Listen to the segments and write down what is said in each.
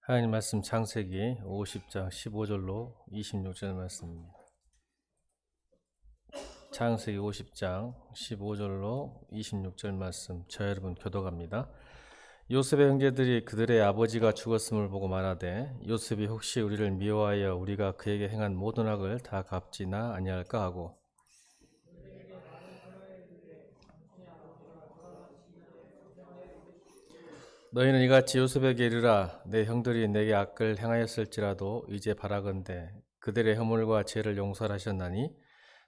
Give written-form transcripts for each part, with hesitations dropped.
하나님 말씀 창세기 50장 15절로 26절 말씀입니다. 창세기 50장 15절로 26절 말씀 저 여러분 교독합니다. 요셉의 형제들이 그들의 아버지가 죽었음을 보고 말하되 요셉이 혹시 우리를 미워하여 우리가 그에게 행한 모든 악을 다 갚지나 아니할까 하고 너희는 이같이 요셉에게 이르라 내 형들이 내게 악을 행하였을지라도 이제 바라건대 그들의 허물과 죄를 용서하셨나니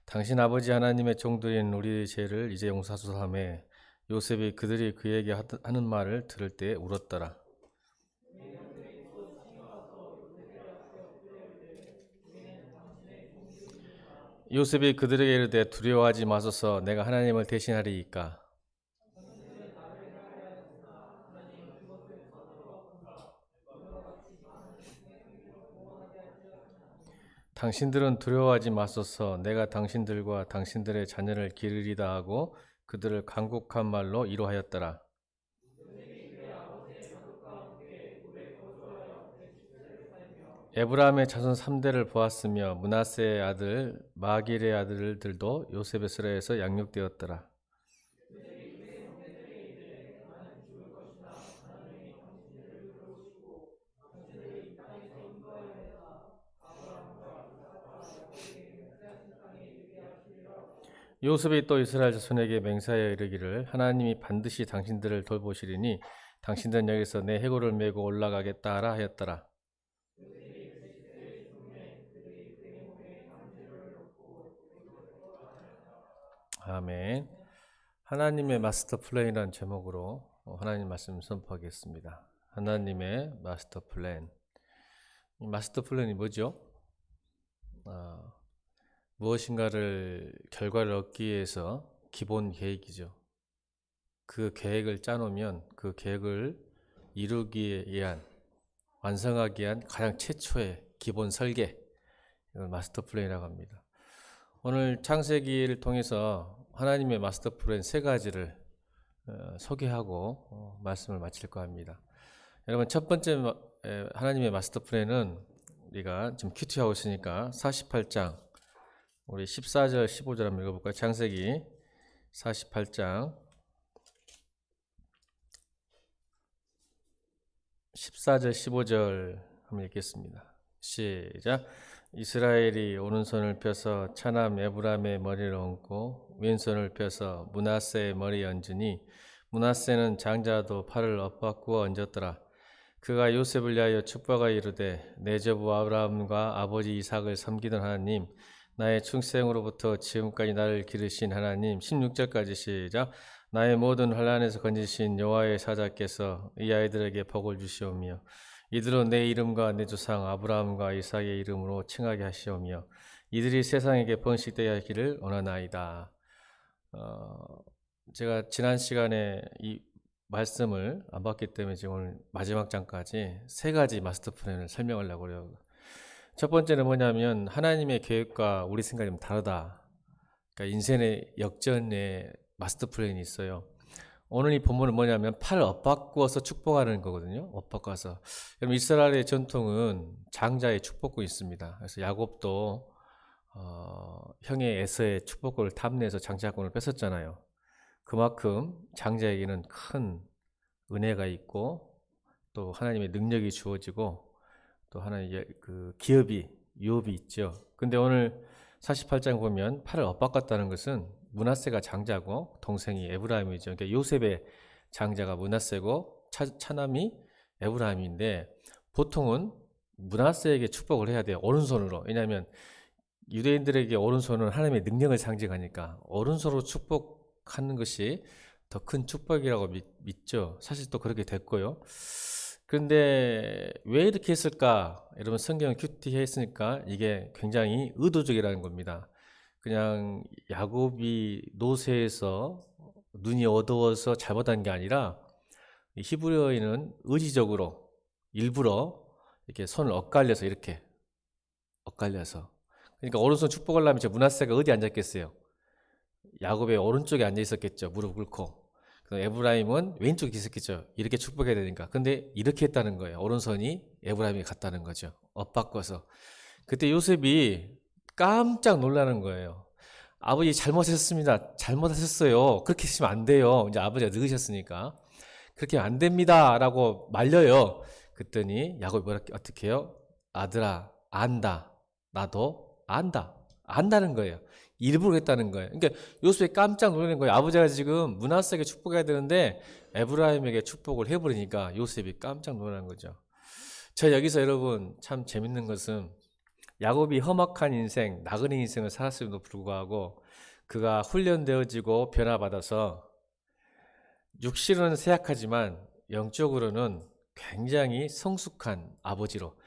당신 아버지 하나님의 종들인 우리 죄를 이제 용서하소서 하매 요셉이 그들이 그에게 하는 말을 들을 때 울었더라. 요셉이 그들에게 이르되 두려워하지 마소서 내가 하나님을 대신하리이까. 당신들은 두려워하지 마소서 내가 당신들과 당신들의 자녀를 기르리다 하고 그들을 간곡한 말로 위로하였더라. 에브라임의 자손 3대를 보았으며 므낫세의 아들 마길의 아들들도 요셉의 스라에서 양육되었더라. 요셉이 또 이스라엘 자손에게 맹세하여 이르기를 하나님이 반드시 당신들을 돌보시리니 당신들은 여기서 내 해골을 메고 올라가겠다 하라 하였더라. 아멘. 하나님의 마스터 플랜이라는 제목으로 하나님 말씀 선포하겠습니다. 하나님의 마스터 플랜. 이 마스터 플랜이 뭐죠? 무엇인가를 결과를 얻기 위해서 기본 계획이죠. 그 계획을 짜놓으면 그 계획을 이루기 위한 완성하기 위한 가장 최초의 기본 설계, 이걸 마스터 플랜이라고 합니다. 오늘 창세기를 통해서 하나님의 마스터 플랜 세 가지를 소개하고 말씀을 마칠까 합니다. 여러분 첫 번째 하나님의 마스터 플랜은 우리가 지금 큐티하고 있으니까 48장 우리 14절 15절 한번 읽어볼까요? 창세기 48장 14절 15절 한번 읽겠습니다. 시작. 이스라엘이 오른손을 펴서 차남 에브람의 머리를 얹고 왼손을 펴서 므낫세의 머리에 얹으니 므낫세는 장자도 팔을 엇바꾸어 얹었더라. 그가 요셉을 위하여 축복하여 이르되 내 조부 아브라함과 아버지 이삭을 섬기던 하나님 나의 충생으로부터 지금까지 나를 기르신 하나님 16절까지 시작. 나의 모든 환난에서 건지신 여호와의 사자께서 이 아이들에게 복을 주시오며 이들로 내 이름과 내 조상 아브라함과 이삭의 이름으로 칭하게 하시오며 이들이 세상에게 번식되게 하기를 원하나이다. 제가 지난 시간에 이 말씀을 안 봤기 때문에 지금 오늘 마지막 장까지 세 가지 마스터 플랜을 설명하려고 그래요. 첫 번째는 뭐냐면 하나님의 계획과 우리 생각이 좀 다르다. 그러니까 인생의 역전의 마스터 플랜이 있어요. 오늘 이 본문은 뭐냐면 팔을 엇바꾸어서 축복하는 거거든요. 엇바꿔서. 그럼 이스라엘의 전통은 장자의 축복권이 있습니다. 그래서 야곱도 형의 에서의 축복권을 탐내서 장자권을 뺏었잖아요. 그만큼 장자에게는 큰 은혜가 있고 또 하나님의 능력이 주어지고 또 하나의 그 기업이 유업이 있죠. 근데 오늘 48장 보면 팔을 엇바꿨다는 것은 므낫세가 장자고 동생이 에브라임이죠. 그러니까 요셉의 장자가 므낫세고 차남이 에브라임인데 보통은 므낫세에게 축복을 해야 돼요. 오른손으로. 왜냐하면 유대인들에게 오른손은 하나님의 능력을 상징하니까 오른손으로 축복하는 것이 더 큰 축복이라고 믿죠. 사실 또 그렇게 됐고요. 그런데 왜 이렇게 했을까? 여러분 성경을 큐티해 했으니까 이게 굉장히 의도적이라는 겁니다. 그냥 야곱이 노새에서 눈이 어두워서 잘못한 게 아니라 히브리어인은 의지적으로 일부러 이렇게 손을 엇갈려서 이렇게 엇갈려서 그러니까 오른손 축복하려면 므낫세가 어디 앉았겠어요? 야곱의 오른쪽에 앉아 있었겠죠. 무릎 꿇고. 그래서 에브라임은 왼쪽이 기습했죠. 이렇게 축복해야 되니까. 근데 이렇게 했다는 거예요. 오른손이 에브라임이 갔다는 거죠. 엇바꿔서. 그때 요셉이 깜짝 놀라는 거예요. 아버지 잘못했습니다. 잘못하셨어요. 그렇게 하시면 안 돼요. 이제 아버지가 늙으셨으니까. 그렇게 하면 안 됩니다. 라고 말려요. 그랬더니 야곱이 어떻게 해요? 아들아, 안다. 나도 안다. 안다는 거예요. 일부러 했다는 거예요. 그러니까 요셉이 깜짝 놀라는 거예요. 아버지가 지금 므낫세에게 축복해야 되는데 에브라임에게 축복을 해버리니까 요셉이 깜짝 놀라는 거죠. 저 여기서 여러분 참 재밌는 것은 야곱이 험악한 인생, 나그네 인생을 살았음에도 불구하고 그가 훈련되어지고 변화받아서 육신은 쇠약하지만 영적으로는 굉장히 성숙한 아버지로,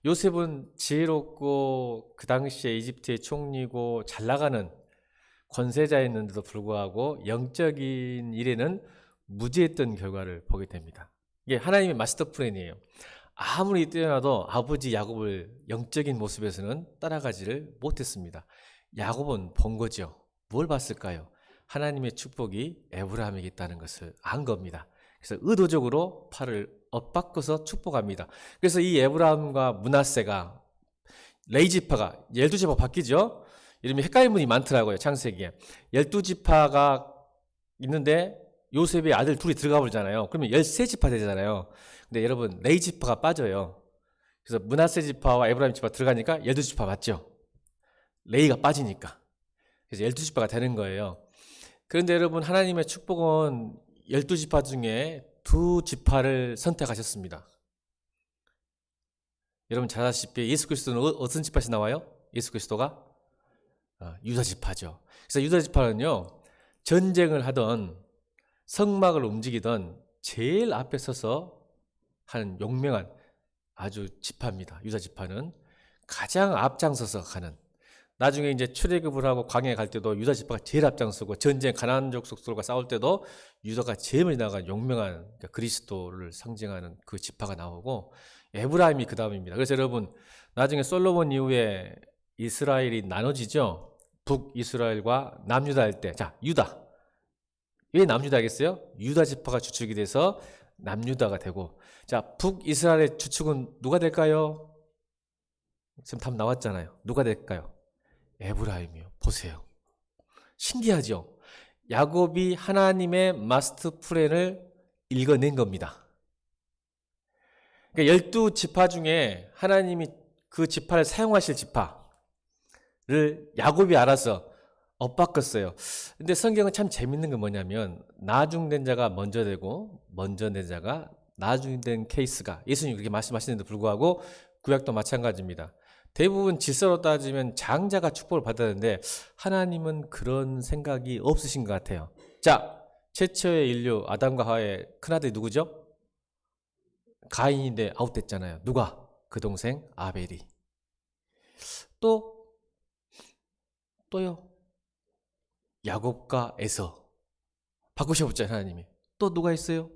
요셉은 지혜롭고 그 당시에 이집트의 총리고 잘 나가는 권세자였는데도 불구하고 영적인 일에는 무지했던 결과를 보게 됩니다. 이게 하나님의 마스터 플랜이에요. 아무리 뛰어나도 아버지 야곱을 영적인 모습에서는 따라가지를 못했습니다. 야곱은 본 거죠. 뭘 봤을까요? 하나님의 축복이 에브라임에게 있다는 것을 안 겁니다. 그래서 의도적으로 팔을 엇바꿔서 축복합니다. 그래서 이 에브라임과 므낫세가, 레위지파가 12지파 바뀌죠. 이름이 헷갈리는 분이 많더라고요. 창세기에 12지파가 있는데 요셉의 아들 둘이 들어가 버리잖아요. 그러면 13지파 되잖아요. 근데 여러분 레위지파가 빠져요. 그래서 므낫세 지파와 에브라임 지파 들어가니까 12지파 맞죠? 레위가 빠지니까. 그래서 12지파가 되는 거예요. 그런데 여러분 하나님의 축복은 12지파 중에 2지파를 선택하셨습니다. 여러분 잘 아시다시피 예수 그리스도는 어떤 지파에서 나와요? 예수 그리스도가 유다 지파죠. 그래서 유다 지파는요, 전쟁을 하던 성막을 움직이던 제일 앞에 서서 하는 용맹한 아주 지파입니다. 유다 지파는 가장 앞장서서 가는. 나중에 이제 출애굽을 하고 광야에 갈 때도 유다 지파가 제일 앞장서고, 전쟁 가나안 족속들과 싸울 때도 유다가 제일 먼저 나간 용맹한, 그러니까 그리스도를 상징하는 그 지파가 나오고, 에브라임이 그 다음입니다. 그래서 여러분 나중에 솔로몬 이후에 이스라엘이 나눠지죠. 북이스라엘과 남유다 할 때, 자 유다, 왜 남유다겠어요? 유다 지파가 주축이 돼서 남유다가 되고, 자 북이스라엘의 주축은 누가 될까요? 지금 답 나왔잖아요. 누가 될까요? 에브라임이요. 보세요. 신기하죠? 야곱이 하나님의 마스터 플랜을 읽어낸 겁니다. 그러니까 12지파 중에 하나님이 그 지파를 사용하실 지파를 야곱이 알아서 엇바꿨어요. 근데 성경은 참 재밌는 건 뭐냐면, 나중된 자가 먼저 되고 먼저 된 자가 나중된 케이스가, 예수님이 그렇게 말씀하시는데도 불구하고 구약도 마찬가지입니다. 대부분 질서로 따지면 장자가 축복을 받았는데 하나님은 그런 생각이 없으신 것 같아요. 자, 최초의 인류 아담과 하와의 큰아들이 누구죠? 가인인데 아웃됐잖아요. 누가? 그 동생 아벨이. 또요. 야곱과 에서. 바꾸셔봤잖아요, 하나님이. 또 누가 있어요?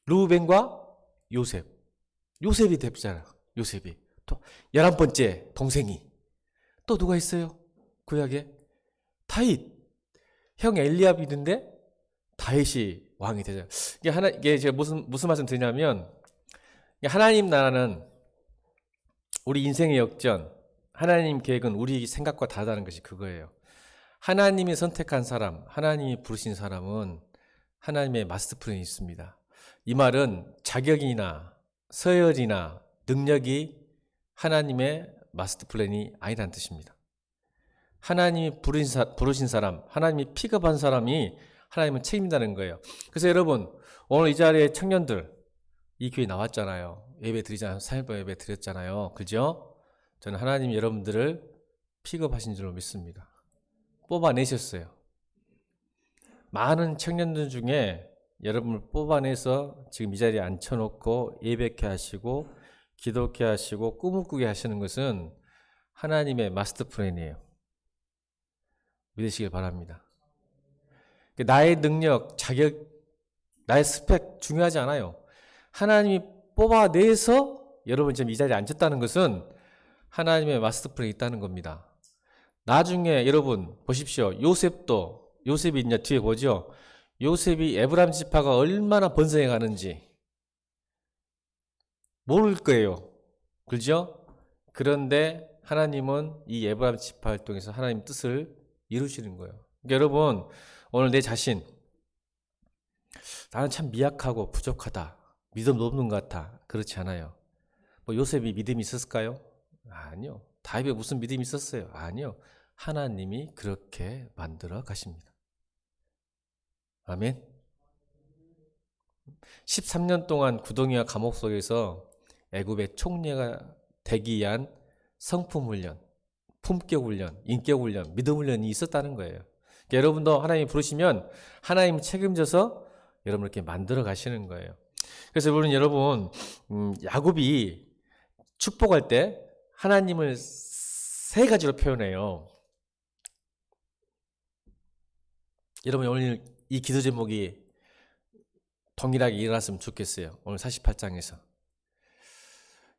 루벤과 요셉. 요셉이 됐잖아요. 요셉이. 또 11번째 동생이. 또 누가 있어요? 구약에? 다윗. 형 엘리압이 있는데 다윗이 왕이 되잖아요. 이게 제가 무슨 말씀 드리냐면, 하나님 나라는 우리 인생의 역전, 하나님 계획은 우리 생각과 다르다는 것이 그거예요. 하나님이 선택한 사람, 하나님이 부르신 사람은 하나님의 마스터 플랜이 있습니다. 이 말은 자격이나 서열이나 능력이 하나님의 마스터 플랜이 아니라는 뜻입니다. 하나님이 부르신 사람, 하나님이 픽업한 사람이 하나님은 책임진다는 거예요. 그래서 여러분 오늘 이 자리에 청년들, 이 교회 나왔잖아요. 예배 드리잖아요. 사일번 예배 드렸잖아요. 그죠? 저는 하나님이 여러분들을 픽업하신 줄로 믿습니다. 뽑아내셨어요. 많은 청년들 중에 여러분을 뽑아내서 지금 이 자리에 앉혀놓고 예배케 하시고 기도케 하시고 꿈을 꾸게 하시는 것은 하나님의 마스터 플랜이에요. 믿으시길 바랍니다. 나의 능력, 자격, 나의 스펙 중요하지 않아요. 하나님이 뽑아내서 여러분 지금 이 자리에 앉혔다는 것은 하나님의 마스터 플랜이 있다는 겁니다. 나중에 여러분 보십시오. 요셉이 이제 뒤에 보죠. 요셉이 에브라임 지파가 얼마나 번성해 가는지 모를 거예요. 그죠? 그런데 하나님은 이 에브라임 지파를 통해서 하나님 뜻을 이루시는 거예요. 그러니까 여러분, 오늘 내 자신, 나는 참 미약하고 부족하다. 믿음 없는 것 같아. 그렇지 않아요. 뭐 요셉이 믿음이 있었을까요? 아니요. 다윗에 무슨 믿음이 있었어요? 아니요. 하나님이 그렇게 만들어 가십니다. 아멘. 13년 동안 구덩이와 감옥 속에서 애굽의 총리가 되기 위한 성품 훈련, 품격 훈련, 인격 훈련, 믿음 훈련이 있었다는 거예요. 그러니까 여러분도 하나님이 부르시면 하나님 책임져서 여러분 이렇게 만들어 가시는 거예요. 그래서 여러분 야곱이 축복할 때 하나님을 세 가지로 표현해요. 여러분 오늘 이 기도 제목이 동일하게 일어났으면 좋겠어요. 오늘 48장에서.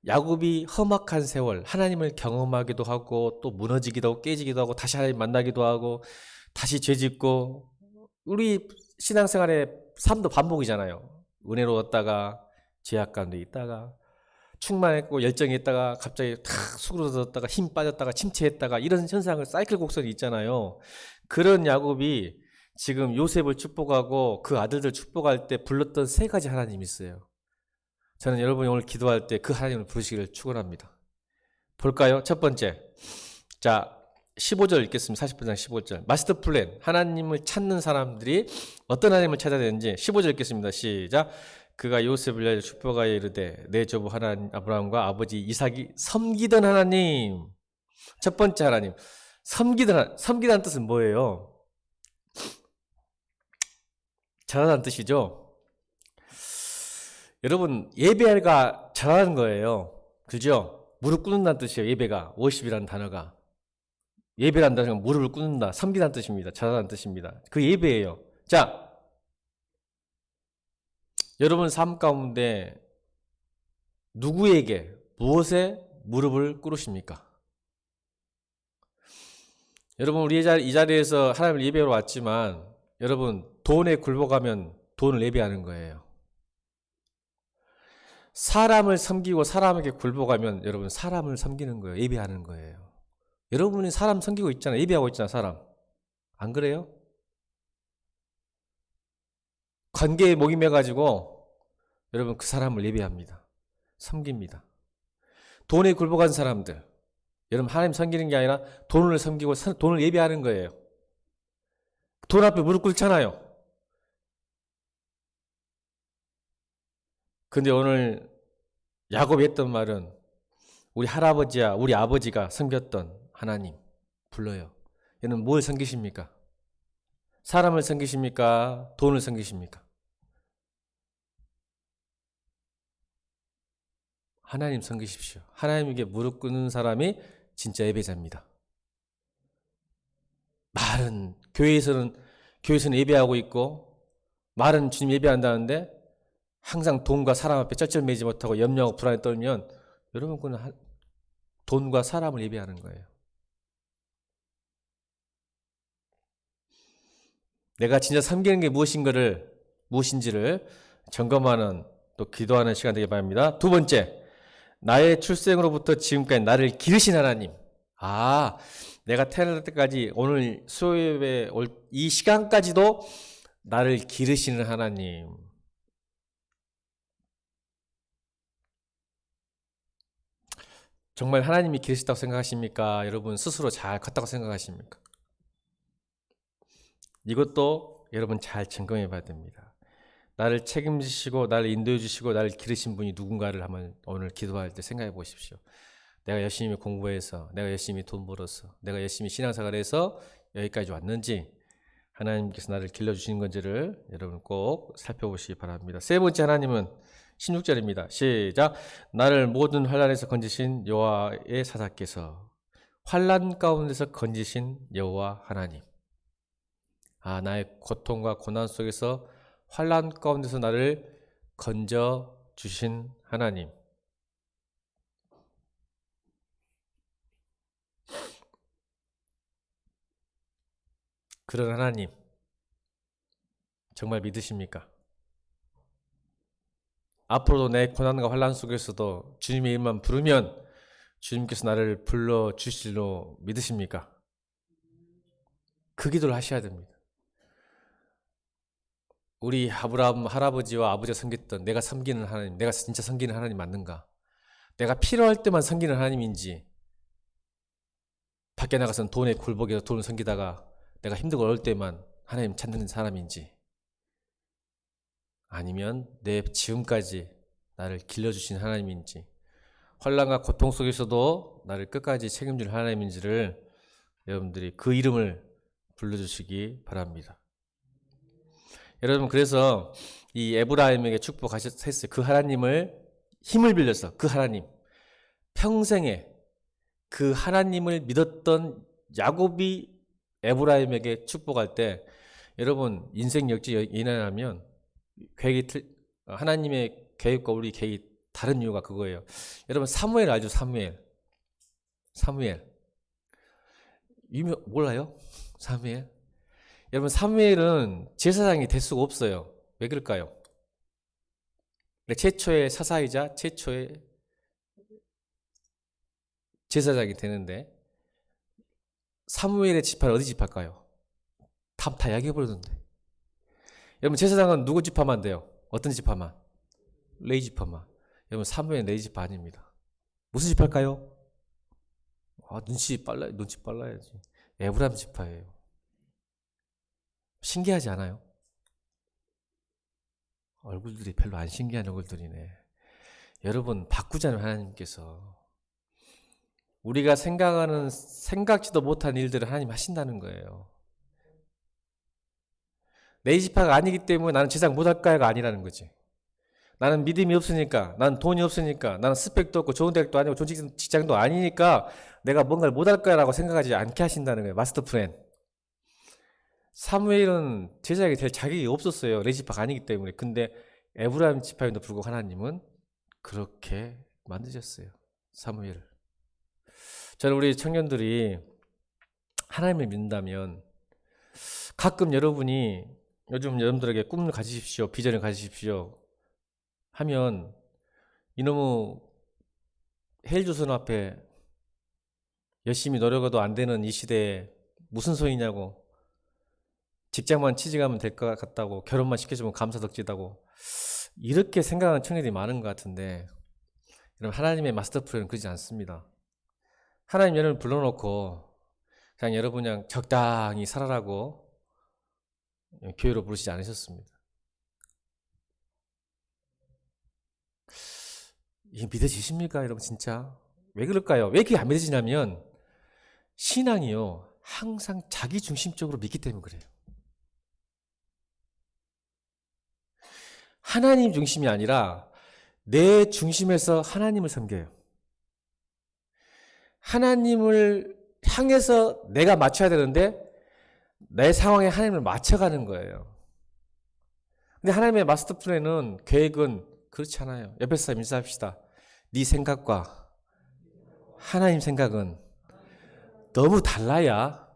야곱이 험악한 세월, 하나님을 경험하기도 하고 또 무너지기도 하고 깨지기도 하고 다시 하나님 만나기도 하고 다시 죄짓고 우리 신앙생활의 삶도 반복이잖아요. 은혜로웠다가 죄악 가운데 있다가 충만했고 열정이 있다가 갑자기 탁 수그러졌다가 힘 빠졌다가 침체했다가 이런 현상을 사이클 곡선이 있잖아요. 그런 야곱이 지금 요셉을 축복하고 그 아들들 축복할 때 불렀던 세 가지 하나님이 있어요. 저는 여러분이 오늘 기도할 때 그 하나님을 부르시기를 축원합니다. 볼까요? 첫 번째. 자, 15절 읽겠습니다. 40장 15절. 마스터 플랜. 하나님을 찾는 사람들이 어떤 하나님을 찾아야 되는지 15절 읽겠습니다. 시작. 그가 요셉을 위하여 축복하여 이르되 내 조부 하나님 아브라함과 아버지 이삭이 섬기던 하나님. 첫 번째 하나님. 섬기다는 뜻은 뭐예요? 잘하다는 뜻이죠. 여러분 예배가 잘하는 거예요. 그죠? 무릎 꿇는다는 뜻이에요. 예배가 워십이라는 단어가 예배라는 단어가 무릎을 꿇는다, 섬기다는 뜻입니다. 잘하다는 뜻입니다. 그 예배예요. 자, 여러분 삶 가운데 누구에게 무엇에 무릎을 꿇으십니까? 여러분 우리 이 자리에서 하나님을 예배하러 왔지만 여러분 돈에 굴복하면 돈을 예배하는 거예요. 사람을 섬기고 사람에게 굴복하면 여러분 사람을 섬기는 거예요. 예배하는 거예요. 여러분이 사람 섬기고 있잖아요. 예배하고 있잖아요. 사람. 안 그래요? 관계에 목이 매가지고 여러분 그 사람을 예배합니다. 섬깁니다. 돈에 굴복한 사람들, 여러분 하나님 섬기는 게 아니라 돈을 섬기고 돈을 예배하는 거예요. 돈 앞에 무릎 꿇잖아요. 근데 오늘 야곱이 했던 말은 우리 할아버지야 우리 아버지가 섬겼던 하나님 불러요. 얘는 뭘 섬기십니까? 사람을 섬기십니까? 돈을 섬기십니까? 하나님 섬기십시오. 하나님에게 무릎 꿇는 사람이 진짜 예배자입니다. 말은 교회에서는 예배하고 있고 말은 주님 예배한다는데 항상 돈과 사람 앞에 쩔쩔매지 못하고 염려하고 불안에 떨면 여러분 그는 돈과 사람을 예배하는 거예요. 내가 진짜 섬기는 게 무엇인지를 점검하는 또 기도하는 시간 되길 바랍니다. 두 번째, 나의 출생으로부터 지금까지 나를 기르신 하나님. 아, 내가 태어날 때까지 오늘 수요예배 이 시간까지도 나를 기르시는 하나님. 정말 하나님이 기르셨다고 생각하십니까? 여러분 스스로 잘 컸다고 생각하십니까? 이것도 여러분 잘 점검해 봐야 됩니다. 나를 책임지시고 나를 인도해 주시고 나를 기르신 분이 누군가를 한번 오늘 기도할 때 생각해 보십시오. 내가 열심히 공부해서 내가 열심히 돈 벌어서 내가 열심히 신앙생활을 해서 여기까지 왔는지 하나님께서 나를 길러주신 건지를 여러분 꼭 살펴보시기 바랍니다. 세 번째 하나님은 16절입니다. 시작. 나를 모든 환난에서 건지신 여호와의 사사께서 환난 가운데서 건지신 여호와 하나님. 아, 나의 고통과 고난 속에서 환난 가운데서 나를 건져 주신 하나님. 그런 하나님 정말 믿으십니까? 앞으로도 내 고난과 환난 속에서도 주님의 이름만 부르면 주님께서 나를 불러 주실로 믿으십니까? 그 기도를 하셔야 됩니다. 우리 아브라함 할아버지와 아버지가 섬겼던 내가 섬기는 하나님, 내가 진짜 섬기는 하나님 맞는가? 내가 필요할 때만 섬기는 하나님인지, 밖에 나가서는 돈에 굴복해서 돈을 섬기다가 내가 힘들고 어려울 때만 하나님 찾는 사람인지, 아니면 내 지금까지 나를 길러주신 하나님인지, 환난과 고통 속에서도 나를 끝까지 책임질 하나님인지를 여러분들이 그 이름을 불러주시기 바랍니다. 여러분, 그래서 이 에브라임에게 축복하셨어요. 그 하나님을 힘을 빌려서 그 하나님, 평생에 그 하나님을 믿었던 야곱이 에브라임에게 축복할 때, 여러분 인생 역지 인하면 하나님의 계획과 우리 계획이 다른 이유가 그거예요. 여러분 사무엘 알죠? 사무엘 몰라요? 사무엘? 여러분 사무엘은 제사장이 될 수가 없어요. 왜 그럴까요? 최초의 사사이자 최초의 제사장이 되는데, 사무엘의 지파는 어디 지파일까요? 다 야기해버렸는데. 여러분 제사장은 누구 지파만 돼요? 어떤 지파만? 레위 지파만. 여러분 사무엘은 레위 지파 아닙니다. 무슨 지파일까요? 눈치 빨라야지. 에브라임 지파예요. 신기하지 않아요? 얼굴들이 별로 안 신기한 얼굴들이네. 여러분 바꾸자는 하나님께서 우리가 생각지도 못한 일들을 하나님 하신다는 거예요. 내 지파가 아니기 때문에 나는 제사장 못할까요가 아니라는 거지. 나는 믿음이 없으니까, 나는 돈이 없으니까, 나는 스펙도 없고 좋은 대학도 아니고 좋은 직장도 아니니까 내가 뭔가를 못할까라고 생각하지 않게 하신다는 거예요. 마스터 플랜. 사무엘은 제사장이 될 자격이 없었어요. 레위 지파가 아니기 때문에. 근데 에브라임 지파임에도 불구하고 하나님은 그렇게 만드셨어요. 사무엘을. 저는 우리 청년들이 하나님을 믿는다면, 가끔 여러분이 요즘 여러분들에게 꿈을 가지십시오, 비전을 가지십시오 하면 이놈의 헬조선 앞에 열심히 노력해도 안 되는 이 시대에 무슨 소리냐고, 직장만 취직하면 될 것 같다고, 결혼만 시켜주면 감사덕지다고, 이렇게 생각하는 청년들이 많은 것 같은데, 여러분 하나님의 마스터 플랜은 그러지 않습니다. 하나님 여러분을 불러놓고 그냥 여러분 그냥 적당히 살아라고 교회로 부르시지 않으셨습니다. 이게 믿어지십니까 여러분? 진짜 왜 그럴까요? 왜 그게 안 믿어지냐면, 신앙이요 항상 자기 중심적으로 믿기 때문에 그래요. 하나님 중심이 아니라 내 중심에서 하나님을 섬겨요. 하나님을 향해서 내가 맞춰야 되는데 내 상황에 하나님을 맞춰가는 거예요. 근데 하나님의 마스터 플랜은, 계획은 그렇지 않아요. 옆에서 사람 인사합시다. 네 생각과 하나님 생각은 너무 달라야.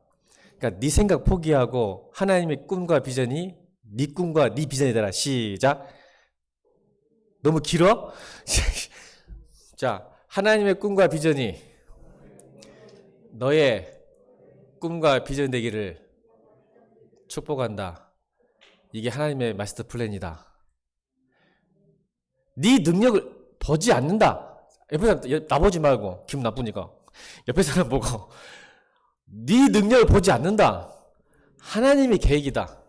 그러니까 네 생각 포기하고 하나님의 꿈과 비전이 네 꿈과 네 비전이 되라. 시작. 너무 길어? 자, 하나님의 꿈과 비전이 너의 꿈과 비전 되기를 축복한다. 이게 하나님의 마스터 플랜이다. 네 능력을 보지 않는다. 옆에 나보지 말고, 기분 나쁘니까 옆에 사람 보고, 네 능력을 보지 않는다. 하나님의 계획이다.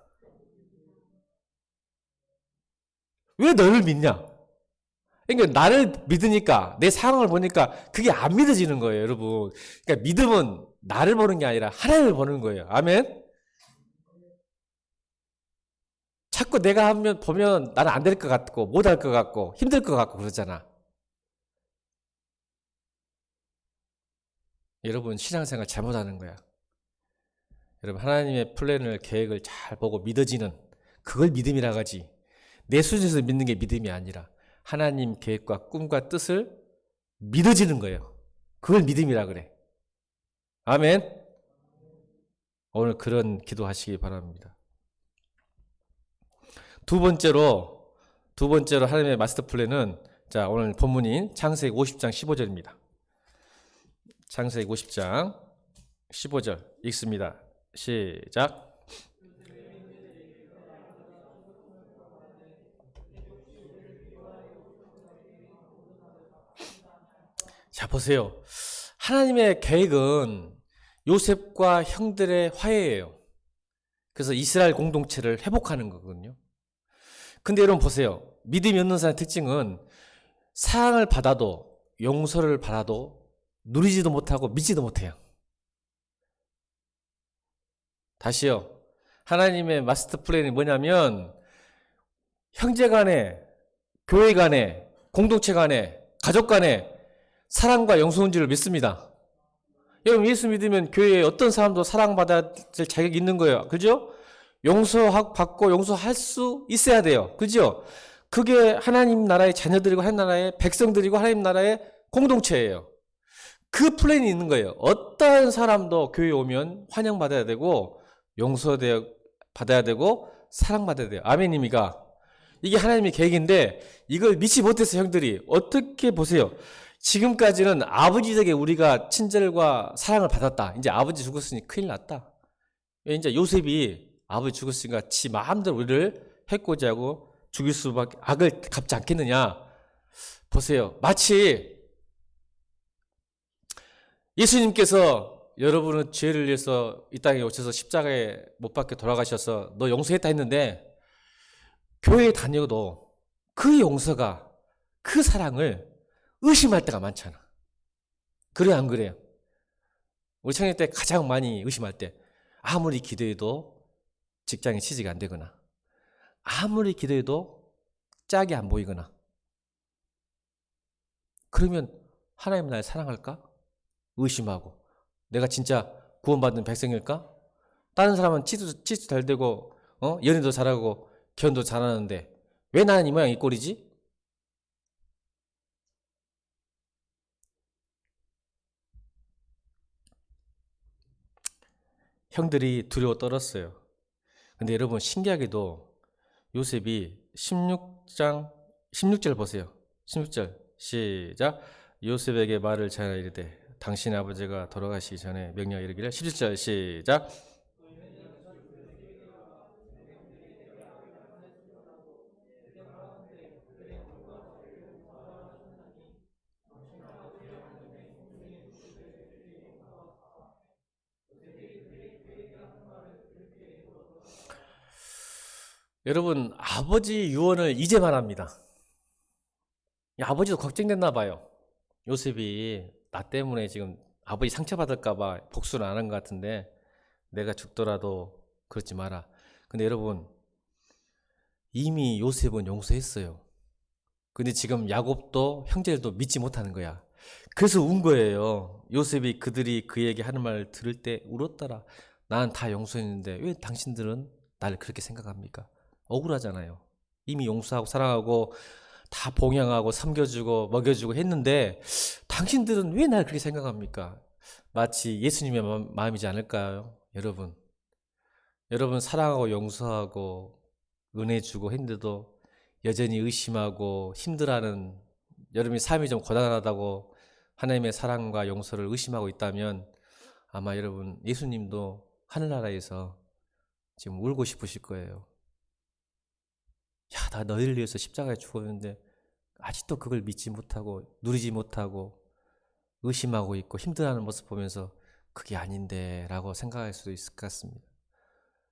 왜 너를 믿냐? 그러니까 나를 믿으니까, 내 상황을 보니까 그게 안 믿어지는 거예요, 여러분. 그러니까 믿음은 나를 보는 게 아니라 하나님을 보는 거예요. 아멘? 자꾸 내가 보면 나는 안 될 것 같고, 못 할 것 같고, 힘들 것 같고 그러잖아. 여러분 신앙생활 잘못하는 거야. 여러분 하나님의 플랜을, 계획을 잘 보고 믿어지는, 그걸 믿음이라고 하지. 내 수준에서 믿는 게 믿음이 아니라 하나님 계획과 꿈과 뜻을 믿어지는 거예요. 그걸 믿음이라 그래. 아멘. 오늘 그런 기도하시기 바랍니다. 두 번째로 하나님의 마스터 플랜은 자, 오늘 본문인 창세기 50장 15절입니다. 창세기 50장 15절 읽습니다. 시작. 자, 보세요. 하나님의 계획은 요셉과 형들의 화해예요. 그래서 이스라엘 공동체를 회복하는 거거든요. 근데 여러분 보세요. 믿음이 없는 사람의 특징은 사랑을 받아도 용서를 받아도 누리지도 못하고 믿지도 못해요. 다시요. 하나님의 마스터 플랜이 뭐냐면 형제 간에, 교회 간에, 공동체 간에, 가족 간에 사랑과 용서인 줄을 믿습니다. 여러분 예수 믿으면 교회에 어떤 사람도 사랑받아야 될 자격이 있는 거예요. 그죠? 용서받고 용서할 수 있어야 돼요. 그죠? 그게 하나님 나라의 자녀들이고 하나님 나라의 백성들이고 하나님 나라의 공동체예요. 그 플랜이 있는 거예요. 어떤 사람도 교회에 오면 환영받아야 되고 용서받아야 되고 사랑받아야 돼요. 아멘입니까? 이게 하나님의 계획인데 이걸 믿지 못해서 형들이 어떻게 보세요. 지금까지는 아버지 덕에 우리가 친절과 사랑을 받았다. 이제 아버지 죽었으니 큰일 났다. 이제 요셉이 아버지 죽었으니까 지 마음대로 우리를 해코지 하고 죽일 수밖에 악을 갚지 않겠느냐. 보세요. 마치 예수님께서 여러분은 죄를 위해서 이 땅에 오셔서 십자가에 못 박혀 돌아가셔서 너 용서했다 했는데 교회에 다녀도 그 용서가 그 사랑을 의심할 때가 많잖아. 그래 안 그래요? 우리 청년 때 가장 많이 의심할 때 아무리 기도해도 직장에 취직이 안 되거나 아무리 기도해도 짝이 안 보이거나 그러면 하나님 날 사랑할까? 의심하고 내가 진짜 구원받은 백성일까? 다른 사람은 치수 잘 되고 연애도 잘하고 결혼도 잘하는데 왜 나는 이 모양 이 꼴이지? 형들이 두려워 떨었어요. 근데 여러분 신기하게도 요셉이 16절 보세요. 16절 시작. 요셉에게 말을 전하여 이르되 당신의 아버지가 돌아가시기 전에 명령 이르기를 17절 시작. 여러분 아버지 유언을 이제 말합니다. 아버지도 걱정됐나 봐요. 요셉이 나 때문에 지금 아버지 상처받을까 봐 복수를 안 한 것 같은데 내가 죽더라도 그러지 마라. 근데 여러분 이미 요셉은 용서했어요. 근데 지금 야곱도 형제들도 믿지 못하는 거야. 그래서 운 거예요. 요셉이 그들이 그에게 하는 말을 들을 때 울었더라. 난 다 용서했는데 왜 당신들은 나를 그렇게 생각합니까? 억울하잖아요. 이미 용서하고 사랑하고 다 봉양하고 섬겨주고 먹여주고 했는데 당신들은 왜 날 그렇게 생각합니까? 마치 예수님의 마음이지 않을까요? 여러분 사랑하고 용서하고 은혜 주고 했는데도 여전히 의심하고 힘들어하는 여러분이 삶이 좀 고단하다고 하나님의 사랑과 용서를 의심하고 있다면 아마 여러분 예수님도 하늘나라에서 지금 울고 싶으실 거예요. 야, 나 너희를 위해서 십자가에 죽었는데 아직도 그걸 믿지 못하고 누리지 못하고 의심하고 있고 힘들어하는 모습 보면서 그게 아닌데 라고 생각할 수도 있을 것 같습니다.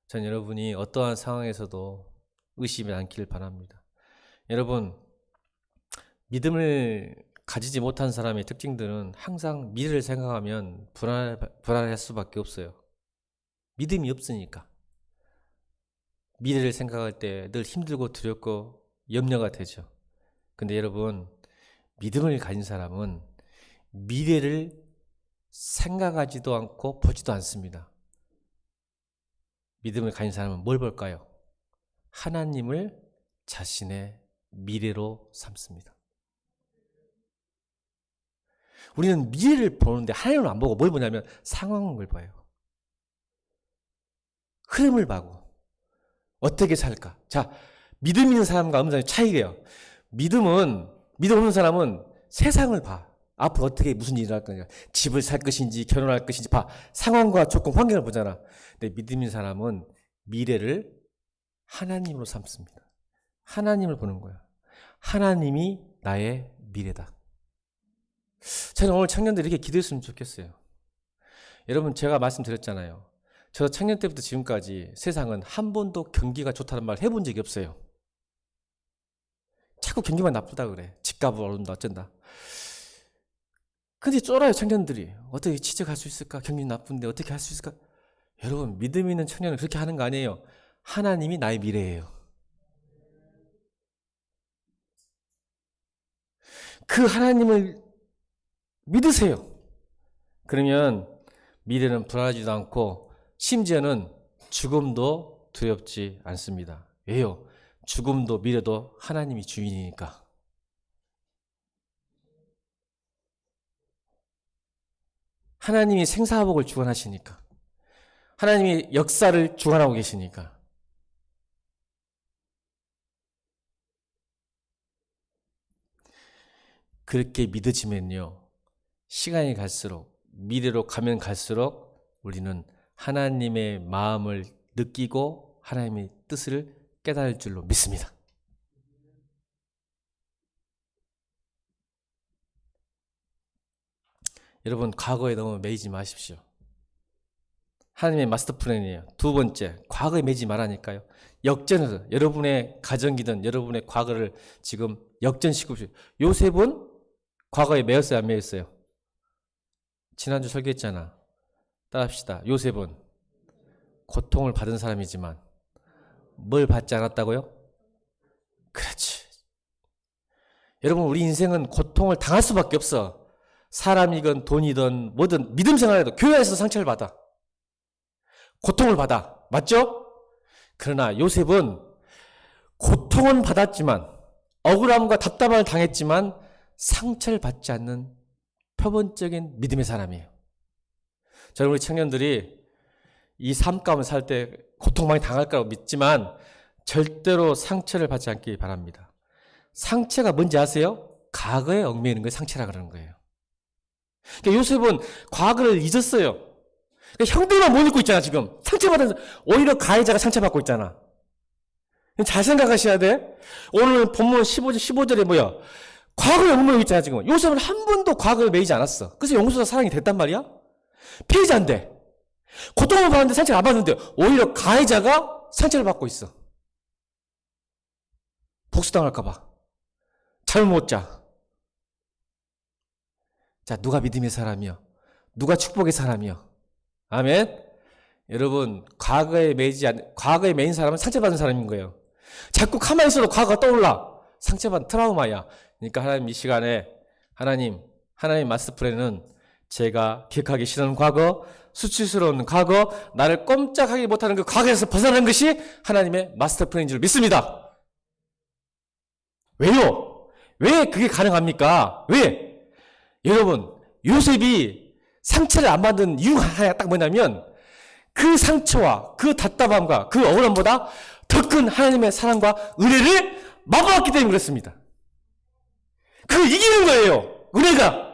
전 여러분이 어떠한 상황에서도 의심이 않기를 바랍니다. 여러분 믿음을 가지지 못한 사람의 특징들은 항상 미래를 생각하면 불안할 수밖에 없어요. 믿음이 없으니까. 미래를 생각할 때 늘 힘들고 두렵고 염려가 되죠. 근데 여러분 믿음을 가진 사람은 미래를 생각하지도 않고 보지도 않습니다. 믿음을 가진 사람은 뭘 볼까요? 하나님을 자신의 미래로 삼습니다. 우리는 미래를 보는데 하나님을 안 보고 뭘 보냐면 상황을 봐요. 흐름을 봐고 어떻게 살까? 자, 믿음 있는 사람과 없는 사람의 차이예요. 믿음 없는 사람은 세상을 봐. 앞으로 어떻게 무슨 일을 할 거냐. 집을 살 것인지 결혼할 것인지 봐. 상황과 조건, 환경을 보잖아. 근데 믿음 있는 사람은 미래를 하나님으로 삼습니다. 하나님을 보는 거야. 하나님이 나의 미래다. 저는 오늘 청년들이 이렇게 기도했으면 좋겠어요. 여러분, 제가 말씀드렸잖아요. 저 청년 때부터 지금까지 세상은 한 번도 경기가 좋다는 말 해본 적이 없어요. 자꾸 경기만 나쁘다 그래. 집값을 오른다 어쩐다. 근데 쫄아요, 청년들이. 어떻게 취직할 수 있을까? 경기 나쁜데 어떻게 할 수 있을까? 여러분, 믿음 있는 청년은 그렇게 하는 거 아니에요. 하나님이 나의 미래예요. 그 하나님을 믿으세요. 그러면 미래는 불안하지도 않고 심지어는 죽음도 두렵지 않습니다. 왜요? 죽음도 미래도 하나님이 주인이니까. 하나님이 생사화복을 주관하시니까. 하나님이 역사를 주관하고 계시니까. 그렇게 믿어지면요, 시간이 갈수록, 미래로 가면 갈수록 우리는 하나님의 마음을 느끼고 하나님의 뜻을 깨달을 줄로 믿습니다. 여러분, 과거에 너무 매이지 마십시오. 하나님의 마스터 플랜이에요. 두 번째, 과거에 매이지 말라니까요. 역전해서 여러분의 가정이든 여러분의 과거를 지금 역전시키고 싶어요. 요셉은 과거에 매였어요, 안 매였어요? 지난주 설교했잖아. 따라합시다. 요셉은 고통을 받은 사람이지만 뭘 받지 않았다고요? 그렇지. 여러분, 우리 인생은 고통을 당할 수밖에 없어. 사람이건 돈이든 뭐든 믿음 생활에도 교회에서 상처를 받아. 고통을 받아. 맞죠? 그러나 요셉은 고통은 받았지만, 억울함과 답답함을 당했지만 상처를 받지 않는 표본적인 믿음의 사람이에요. 저는 우리 청년들이 이 삶 가운데 살 때 고통 많이 당할 거라고 믿지만 절대로 상처를 받지 않기 바랍니다. 상처가 뭔지 아세요? 과거에 얽매이는 게 상처라 그러는 거예요. 그러니까 요셉은 과거를 잊었어요. 그러니까 형들만 못 잊고 있잖아, 지금. 상처받은, 오히려 가해자가 상처받고 있잖아. 잘 생각하셔야 돼. 오늘 본문 15절에 뭐야? 과거에 얽매이고 있잖아, 지금. 요셉은 한 번도 과거에 매이지 않았어. 그래서 용서와 사랑이 됐단 말이야? 피해자인데. 고통을 받는데 상처를 안 받는데, 오히려 가해자가 상처를 받고 있어. 복수당할까봐. 잠을 못 자. 자, 누가 믿음의 사람이요? 누가 축복의 사람이요? 아멘? 여러분, 과거에 매인 사람은 상처받은 사람인 거예요. 자꾸 가만히 있어도 과거가 떠올라. 상처받은 트라우마야. 그러니까 하나님 이 시간에 하나님 마스터 플랜은 제가 기억하기 싫은 과거, 수치스러운 과거, 나를 꼼짝하지 못하는 그 과거에서 벗어나는 것이 하나님의 마스터 플랜인 줄 믿습니다. 왜요? 왜 그게 가능합니까? 왜? 여러분, 요셉이 상처를 안 받은 이유가 하나가 딱 뭐냐면 그 상처와 그 답답함과 그 억울함보다 더 큰 하나님의 사랑과 은혜를 맛보았기 때문에 그렇습니다. 그걸 이기는 거예요. 은혜가.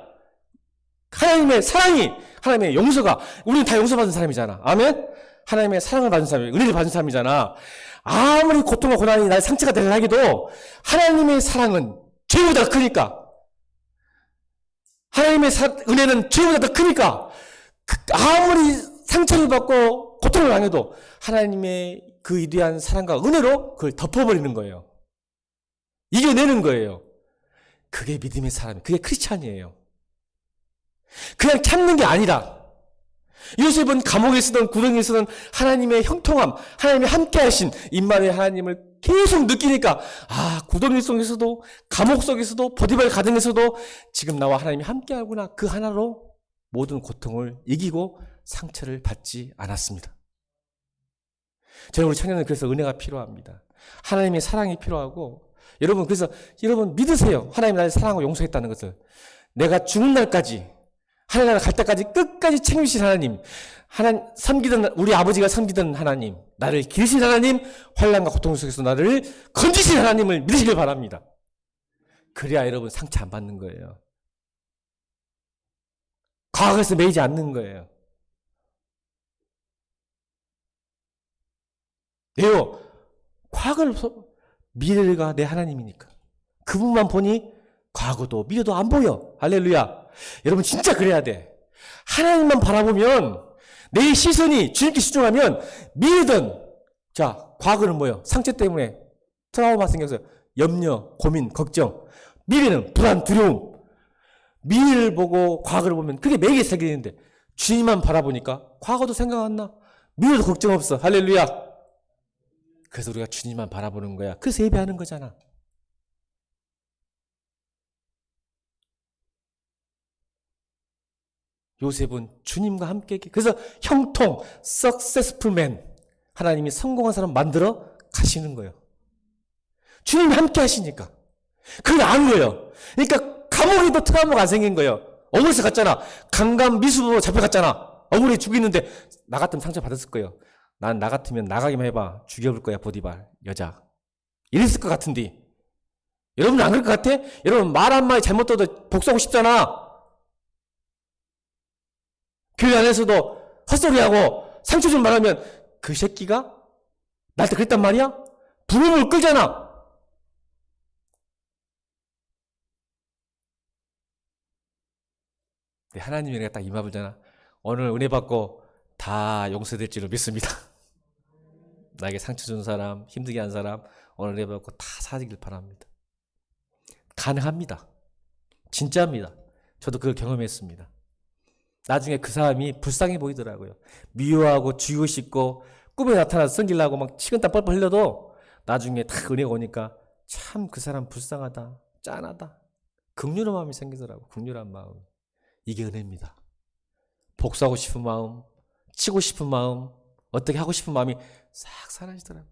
하나님의 사랑이, 하나님의 용서가. 우리는 다 용서받은 사람이잖아. 아멘? 하나님의 사랑을 받은 사람이, 은혜를 받은 사람이잖아. 아무리 고통과 고난이 나의 상처가 되려 하기도 하나님의 사랑은 죄보다 크니까. 하나님의 은혜는 죄보다 더 크니까. 아무리 상처를 받고 고통을 당해도 하나님의 그 위대한 사랑과 은혜로 그걸 덮어버리는 거예요. 이겨내는 거예요. 그게 믿음의 사람이에요. 그게 크리스찬이에요. 그냥 참는 게 아니라 요셉은 감옥에 쓰던 구덩이에 쓰던 하나님의 형통함, 하나님이 함께 하신 임마누엘 하나님을 계속 느끼니까 구덩이 속에서도 감옥 속에서도 보디발 가정에서도 지금 나와 하나님이 함께 하구나. 그 하나로 모든 고통을 이기고 상처를 받지 않았습니다. 저는 우리 청년은 그래서 은혜가 필요합니다. 하나님의 사랑이 필요하고 여러분 그래서 여러분 믿으세요. 하나님이 나를 사랑하고 용서했다는 것을. 내가 죽는 날까지 하나님 나라 갈 때까지 끝까지 책임지신 하나님, 하나님 섬기던 우리 아버지가 섬기던 하나님, 나를 기르신 하나님, 환난과 고통 속에서 나를 건지신 하나님을 믿으시길 바랍니다. 그래야 여러분 상처 안 받는 거예요. 과거에서 매이지 않는 거예요. 왜요? 과거를 미래가 내 하나님이니까. 그분만 보니 과거도 미래도 안 보여. 할렐루야. 여러분 진짜 그래야 돼. 하나님만 바라보면 내 시선이 주님께 집중하면 미래든 자 과거는 뭐예요? 상처 때문에 트라우마 생겨서 염려, 고민, 걱정. 미래는 불안, 두려움. 미래를 보고 과거를 보면 그게 매개 생기는데 주님만 바라보니까 과거도 생각 안 나. 미래도 걱정 없어. 할렐루야. 그래서 우리가 주님만 바라보는 거야. 그래서 예배하는 거잖아. 요셉은 주님과 함께 그래서 형통, successful man 하나님이 성공한 사람 만들어 가시는 거예요. 주님이 함께 하시니까 그걸 안 거예요. 그러니까 감옥에도 트라우마가 안 생긴 거예요. 억울해서 갔잖아. 강간 미수로 잡혀갔잖아. 억울해 죽겠는데 나 같으면 상처 받았을 거예요. 난 나 같으면 나가기만 해봐. 죽여볼 거야. 보디발 여자 이랬을 것 같은데 여러분 안 그럴 것 같아? 여러분 말 한마디 잘못 들어도 복수하고 싶잖아. 교회 안에서도 헛소리하고 상처 좀 말하면 그 새끼가 나한테 그랬단 말이야? 부름을 끌잖아. 하나님이 내가 딱 임하잖아. 오늘 은혜 받고 다 용서될 줄로 믿습니다. 나에게 상처 준 사람, 힘들게 한 사람 오늘 은혜 받고 다 사라지길 바랍니다. 가능합니다. 진짜입니다. 저도 그걸 경험했습니다. 나중에 그 사람이 불쌍해 보이더라고요. 미워하고 죽이고 싶고 꿈에 나타나서 섬기려고 막 식은땀 뻘뻘 흘려도 나중에 딱 은혜가 오니까 참 그 사람 불쌍하다, 짠하다. 긍휼한 마음이 생기더라고. 긍휼한 마음. 이게 은혜입니다. 복수하고 싶은 마음, 치고 싶은 마음, 어떻게 하고 싶은 마음이 싹 사라지더라고.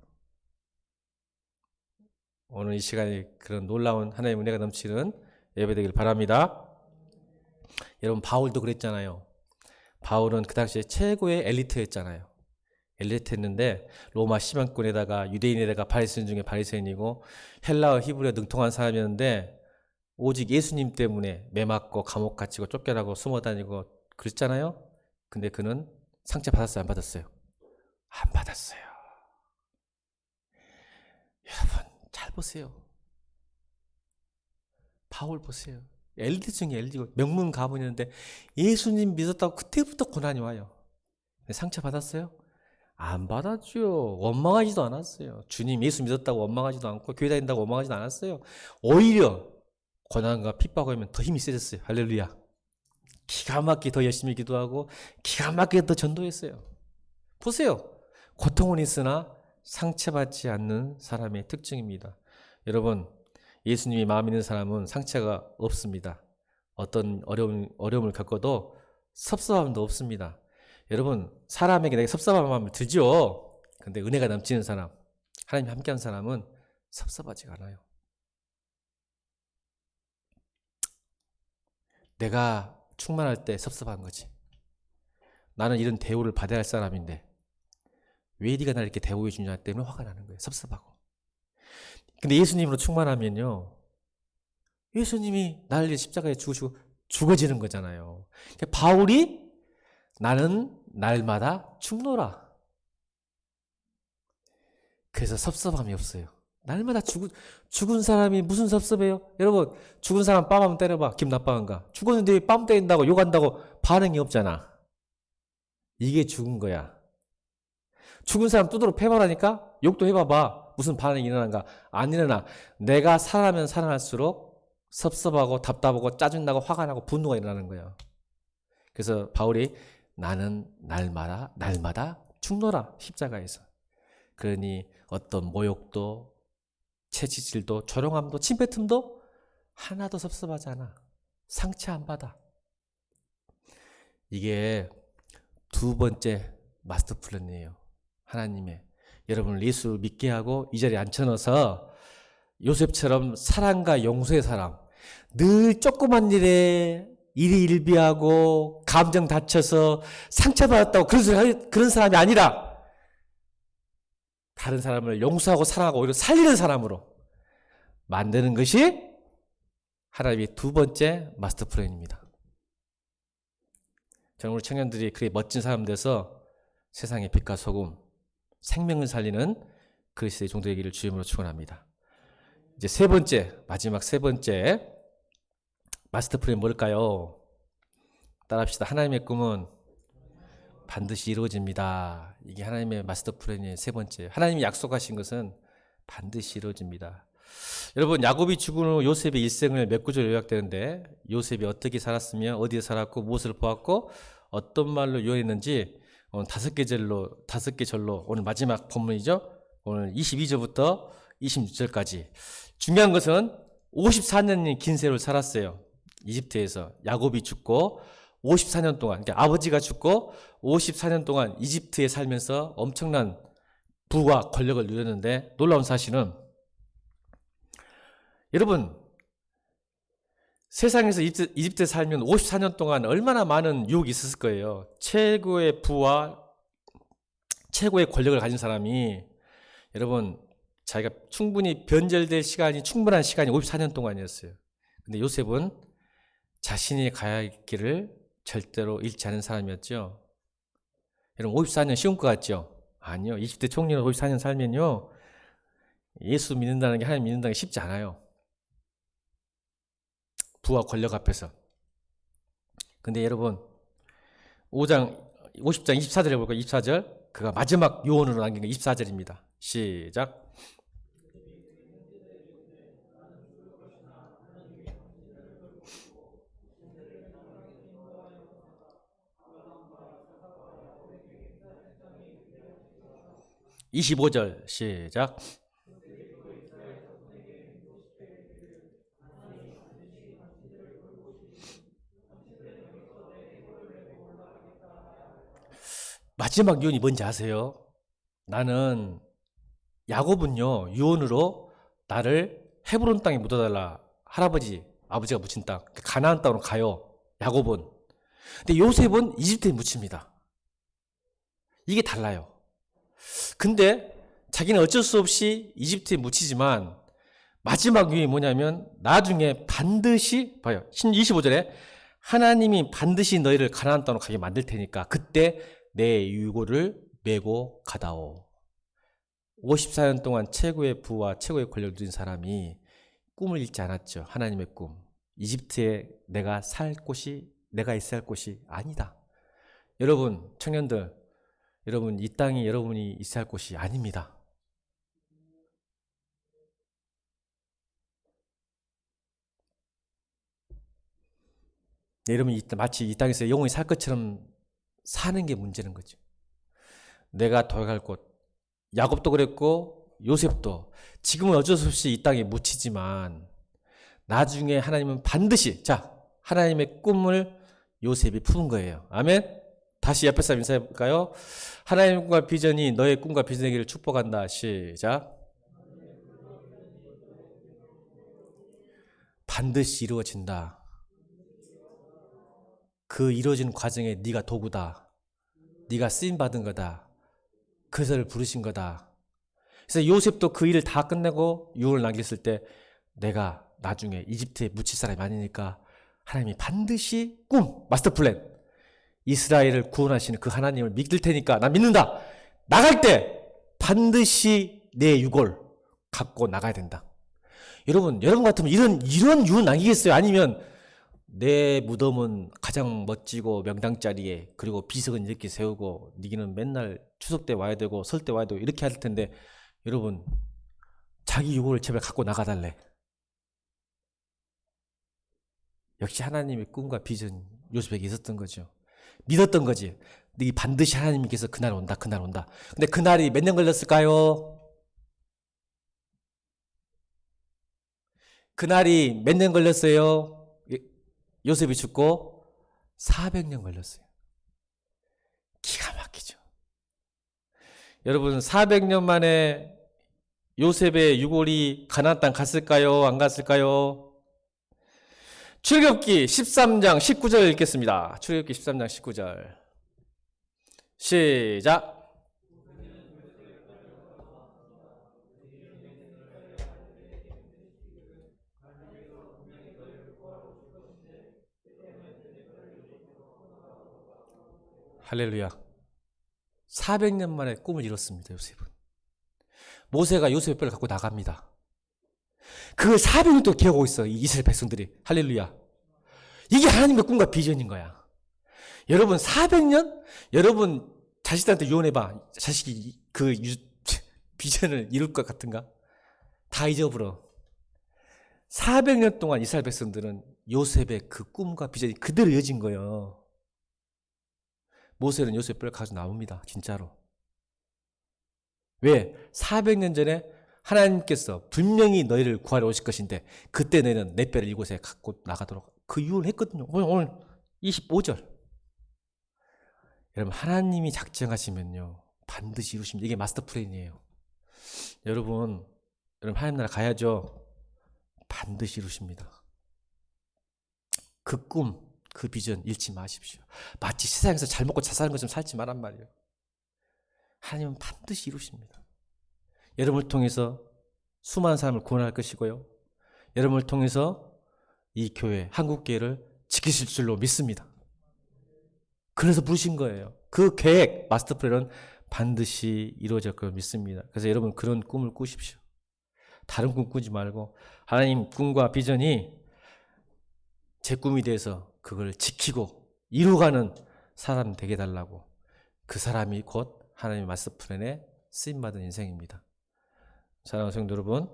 오늘 이 시간에 그런 놀라운 하나님의 은혜가 넘치는 예배되길 바랍니다. 여러분 바울도 그랬잖아요. 바울은 그 당시에 최고의 엘리트였잖아요. 엘리트였는데 로마 시민권에다가 유대인에다가 바리새인 중에 바리새인이고 헬라어 히브리어 능통한 사람이었는데 오직 예수님 때문에 매맞고 감옥 갇히고 쫓겨나고 숨어다니고 그랬잖아요. 근데 그는 상처 받았어요? 안 받았어요? 안 받았어요. 여러분 잘 보세요. 바울 보세요. 엘리트 중에 엘리트고 명문 가문이었는데 예수님 믿었다고 그때부터 고난이 와요. 상처 받았어요? 안 받았죠. 원망하지도 않았어요. 주님 예수 믿었다고 원망하지도 않고 교회 다닌다고 원망하지도 않았어요. 오히려 고난과 핍박을 하면 더 힘이 세졌어요. 할렐루야. 기가 막히게 더 열심히 기도하고 기가 막히게 더 전도했어요. 보세요. 고통은 있으나 상처받지 않는 사람의 특징입니다. 여러분 예수님이 마음 있는 사람은 상처가 없습니다. 어떤 어려움을 겪어도 섭섭함도 없습니다. 여러분 사람에게 내가 섭섭한 마음을 들죠. 근데 은혜가 넘치는 사람, 하나님이 함께한 사람은 섭섭하지가 않아요. 내가 충만할 때 섭섭한 거지. 나는 이런 대우를 받아야 할 사람인데 왜 네가 나를 이렇게 대우해 주냐 때문에 화가 나는 거예요. 섭섭하고. 근데 예수님으로 충만하면요. 예수님이 나를 십자가에 죽으시고 죽어지는 거잖아요. 그러니까 바울이 나는 날마다 죽노라. 그래서 섭섭함이 없어요. 날마다 죽은 사람이 무슨 섭섭해요? 여러분 죽은 사람 뺨 한번 때려봐. 기분 나빠한가? 죽었는데 뺨 때린다고 욕한다고 반응이 없잖아. 이게 죽은 거야. 죽은 사람 두드러 패봐라니까? 욕도 해봐봐. 무슨 반응이 일어난가? 안 일어나. 내가 살아나면 살아날수록 섭섭하고 답답하고 짜증나고 화가 나고 분노가 일어나는 거야. 그래서 바울이 나는 날마다 죽노라. 십자가에서. 그러니 어떤 모욕도 채찍질도 조롱함도 침뱉음도 하나도 섭섭하지 않아. 상처 안 받아. 이게 두 번째 마스터 플랜이에요. 하나님의. 여러분을 예수 믿게 하고 이 자리에 앉혀넣어서 요셉처럼 사랑과 용서의 사람, 늘 조그만 일에 일희일비하고 감정 다쳐서 상처받았다고 그런 사람이 아니라 다른 사람을 용서하고 사랑하고 오히려 살리는 사람으로 만드는 것이 하나님의 두 번째 마스터 플랜입니다. 저는 우리 청년들이 그렇게 멋진 사람 돼서 세상의 빛과 소금, 생명을 살리는 그리스도의 종도 되기를 주님으로 축원합니다. 이제 세 번째, 마지막 세 번째 마스터 플랜 뭘까요? 따라합시다. 하나님의 꿈은 반드시 이루어집니다. 이게 하나님의 마스터 플랜의 세 번째. 하나님이 약속하신 것은 반드시 이루어집니다. 여러분, 야곱이 죽은 후 요셉의 일생을 몇 구절로 요약되는데 요셉이 어떻게 살았으며 어디에 살았고 무엇을 보았고 어떤 말로 유언했는지 오늘 다섯 개 절로 오늘 마지막 본문이죠. 오늘 22절부터 26절까지. 중요한 것은 54년이 긴 세월을 살았어요. 이집트에서 야곱이 죽고 54년 동안, 그러니까 아버지가 죽고 54년 동안 이집트에 살면서 엄청난 부와 권력을 누렸는데 놀라운 사실은 여러분, 세상에서 이집트에 살면 54년 동안 얼마나 많은 유혹이 있었을 거예요. 최고의 부와 최고의 권력을 가진 사람이 여러분 자기가 충분히 변절될 시간이 충분한 시간이 54년 동안이었어요. 근데 요셉은 자신이 가야 할 길을 절대로 잃지 않은 사람이었죠. 여러분 54년 쉬운 것 같죠? 아니요. 20대 총리로 54년 살면요. 예수 믿는다는 게 하나님 믿는다는 게 쉽지 않아요. 부와 권력 앞에서. 근데 여러분 50장 24절 해볼까요? 24절. 그가 마지막 요원으로 남긴 게 24절입니다. 시작. (25절) 시작. 마지막 유언이 뭔지 아세요? 나는 야곱은요 유언으로 나를 헤브론 땅에 묻어달라. 아버지가 묻힌 땅 가나안 땅으로 가요. 야곱은. 근데 요셉은 이집트에 묻힙니다. 이게 달라요. 근데 자기는 어쩔 수 없이 이집트에 묻히지만 마지막 유언이 뭐냐면 나중에 반드시 봐요. 25절에 하나님이 반드시 너희를 가나안 땅으로 가게 만들 테니까 그때 내 유고를 메고 가다오. 54년 동안 최고의 부와 최고의 권력을 누린 사람이 꿈을 잃지 않았죠. 하나님의 꿈. 이집트에 내가 있어야 할 곳이 아니다. 여러분, 청년들, 여러분, 이 땅이 여러분이 있어야 할 곳이 아닙니다. 여러분이 마치 이 땅에서 영원히 살 것처럼 사는 게 문제는 거죠. 내가 돌아갈 곳. 야곱도 그랬고 요셉도 지금은 어쩔 수 없이 이 땅에 묻히지만 나중에 하나님은 반드시 하나님의 꿈을 요셉이 푸는 거예요. 아멘. 다시 옆에 사람 인사해볼까요? 하나님의 꿈과 비전이 너의 꿈과 비전에게를 축복한다. 시작. 반드시 이루어진다. 그 이루어지는 과정에 네가 도구다. 네가 쓰임받은 거다. 그래서를 부르신 거다. 그래서 요셉도 그 일을 다 끝내고 유언을 남겼을 때 내가 나중에 이집트에 묻힐 사람이 아니니까 하나님이 반드시 마스터 플랜 이스라엘을 구원하시는 그 하나님을 믿을 테니까 나 믿는다. 나갈 때 반드시 내 유골 갖고 나가야 된다. 여러분 같으면 이런 유언 남기겠어요? 아니면 내 무덤은 가장 멋지고 명당자리에 그리고 비석은 이렇게 세우고 니기는 맨날 추석 때 와야 되고 설 때 와야 되고 이렇게 할 텐데 여러분 자기 유골을 제발 갖고 나가달래. 역시 하나님의 꿈과 비전 요셉에게 있었던 거죠. 믿었던 거지. 네 반드시 하나님께서 그날 온다. 근데 그날이 몇 년 걸렸을까요? 그날이 몇 년 걸렸어요? 요셉이 죽고 400년 걸렸어요. 기가 막히죠. 여러분 400년 만에 요셉의 유골이 가나안 땅 갔을까요? 안 갔을까요? 출애굽기 13장 19절 읽겠습니다. 출애굽기 13장 19절. 시작. 할렐루야. 400년 만에 꿈을 이뤘습니다. 요셉은. 모세가 요셉의 뼈를 갖고 나갑니다. 그걸 400년 동안 기억하고 있어. 이 이스라엘 백성들이. 할렐루야. 이게 하나님의 꿈과 비전인 거야. 여러분 400년? 여러분 자식들한테 유언해봐. 자식이 그 비전을 이룰 것 같은가? 다 잊어버려. 400년 동안 이스라엘 백성들은 요셉의 그 꿈과 비전이 그대로 이어진 거예요. 모세는 요셉의 뼈를 가지고 나옵니다. 진짜로. 왜? 400년 전에 하나님께서 분명히 너희를 구하러 오실 것인데 그때 너희는 내 뼈를 이곳에 갖고 나가도록 그 유언을 했거든요. 오늘 25절. 여러분 하나님이 작정하시면요 반드시 이루십니다. 이게 마스터 플랜이에요. 여러분 하나님 나라 가야죠. 반드시 이루십니다. 그 꿈, 그 비전 잃지 마십시오. 마치 세상에서 잘 먹고 잘 사는 것처럼 살지 말란 말이에요. 하나님은 반드시 이루십니다. 여러분을 통해서 수많은 사람을 구원할 것이고요. 여러분을 통해서 이 교회, 한국교회를 지키실 줄로 믿습니다. 그래서 부르신 거예요. 그 계획, 마스터 플랜은 반드시 이루어질 걸 믿습니다. 그래서 여러분 그런 꿈을 꾸십시오. 다른 꿈 꾸지 말고 하나님 꿈과 비전이 제 꿈이 돼서 그걸 지키고 이루어가는 사람 되게 달라고. 그 사람이 곧 하나님의 마스터 플랜에 쓰임받은 인생입니다. 사랑하는 성도 여러분,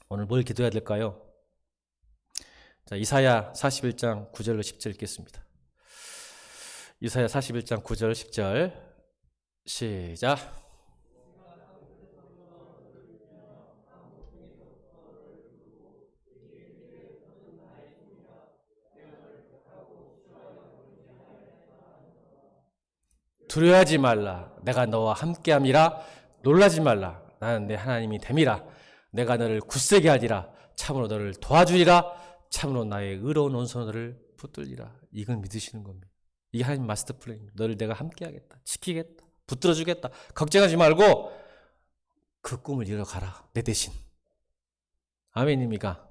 오늘 뭘 기도해야 될까요? 자, 이사야 41장 9절로 10절 읽겠습니다. 이사야 41장 9절 10절 시작. 두려워하지 말라. 내가 너와 함께함이라. 놀라지 말라. 나는 내 하나님이 됨이라. 내가 너를 굳세게 하리라. 참으로 너를 도와주리라. 참으로 나의 의로운 온손으로 너를 붙들리라. 이건 믿으시는 겁니다. 이게 하나님 마스터 플랜입니다. 너를 내가 함께하겠다. 지키겠다. 붙들어주겠다. 걱정하지 말고 그 꿈을 이뤄가라. 내 대신. 아멘입니까?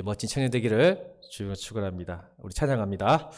멋진 청년 되기를 주님으로 축원합니다. 우리 찬양합니다.